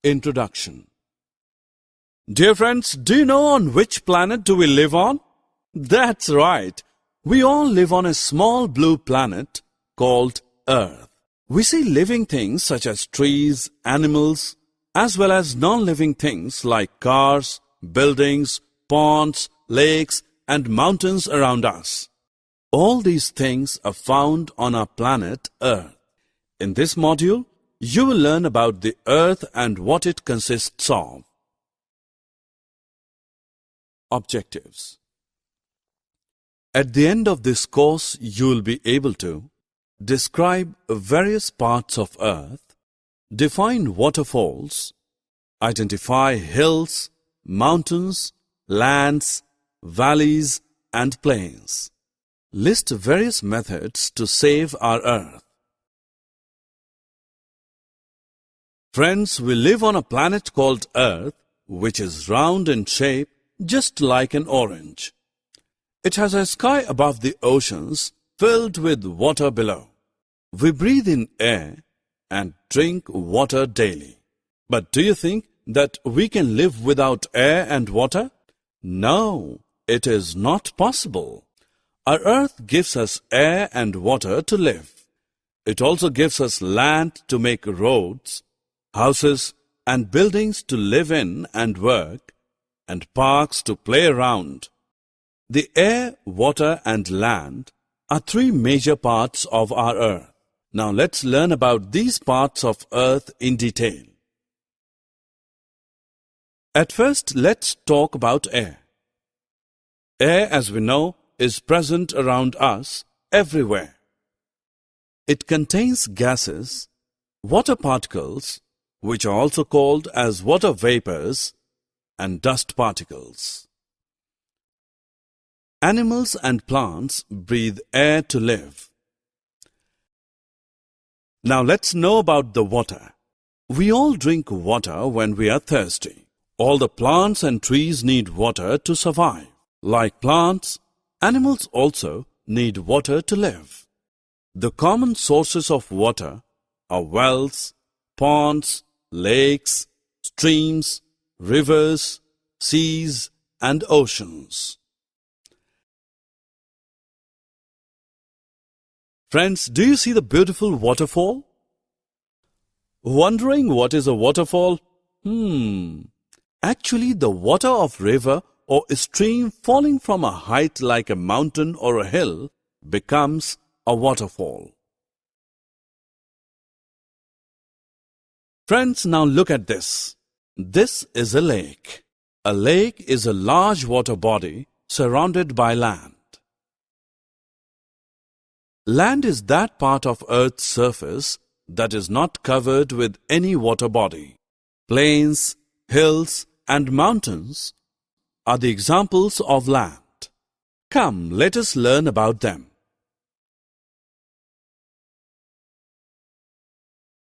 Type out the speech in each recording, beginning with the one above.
Introduction. Dear friends, do you know on which planet do we live on? That's right. We all live on a small blue planet called Earth. We see living things such as trees, animals, as well as non-living things like cars, buildings, ponds, lakes, and mountains around us. All these things are found on our planet Earth. In this module, you will learn about the Earth and what it consists of. Objectives. At the end of this course, you will be able to describe various parts of Earth, define waterfalls, identify hills, mountains, lands, valleys, and plains. List various methods to save our Earth. Friends, we live on a planet called Earth, which is round in shape, just like an orange. It has a sky above the oceans filled with water below. We breathe in air and drink water daily. But do you think that we can live without air and water? No, it is not possible. Our Earth gives us air and water to live. It also gives us land to make roads, houses and buildings to live in and work, and parks to play around. The air, water and land are three major parts of our Earth. Now let's learn about these parts of Earth in detail. At first, let's talk about air. Air, as we know, is present around us everywhere. It contains gases, water particles, which are also called as water vapors, and dust particles. Animals and plants breathe air to live. Now let's know about the water. We all drink water when we are thirsty. All the plants and trees need water to survive. Like plants, animals also need water to live. The common sources of water are wells, ponds, lakes, streams, rivers, seas, and oceans. Friends, do you see the beautiful waterfall? Wondering what is a waterfall? Actually, the water of river or a stream falling from a height like a mountain or a hill becomes a waterfall. Friends, now look at this. This is a lake. A lake is a large water body surrounded by land. Land is that part of Earth's surface that is not covered with any water body. Plains, hills, and mountains are the examples of land. Come, let us learn about them.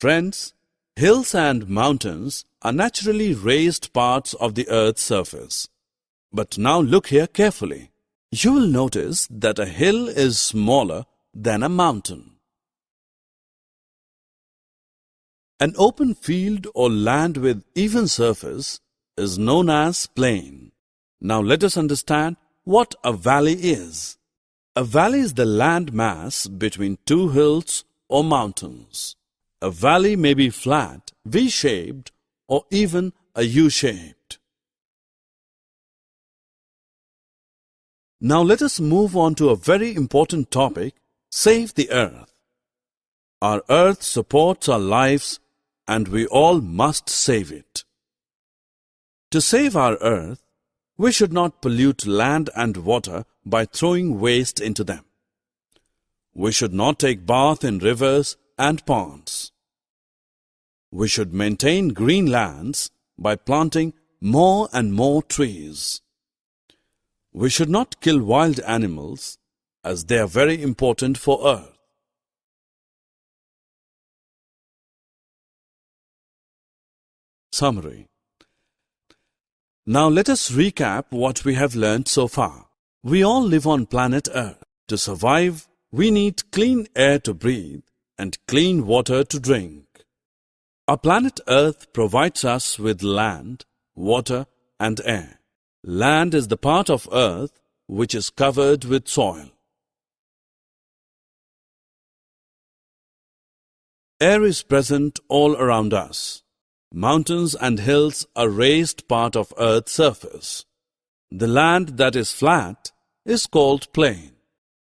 Friends, hills and mountains are naturally raised parts of the Earth's surface. But now look here carefully. You will notice that a hill is smaller than a mountain. An open field or land with even surface is known as plain. Now let us understand what a valley is. A valley is the land mass between two hills or mountains. A valley may be flat, V-shaped, or even a U-shaped. Now let us move on to a very important topic: save the Earth. Our Earth supports our lives and we all must save it. To save our Earth, we should not pollute land and water by throwing waste into them. We should not take bath in rivers and ponds. We should maintain green lands by planting more and more trees. We should not kill wild animals as they are very important for Earth. Summary. Now let us recap what we have learned so far. We all live on planet Earth. To survive, we need clean air to breathe and clean water to drink. Our planet Earth provides us with land, water, and air. Land is the part of Earth which is covered with soil. Air is present all around us. Mountains and hills are raised part of Earth's surface. The land that is flat is called plain.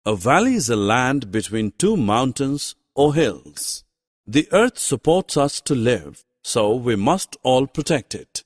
A valley is a land between two mountains or hills. The Earth supports us to live, so we must all protect it.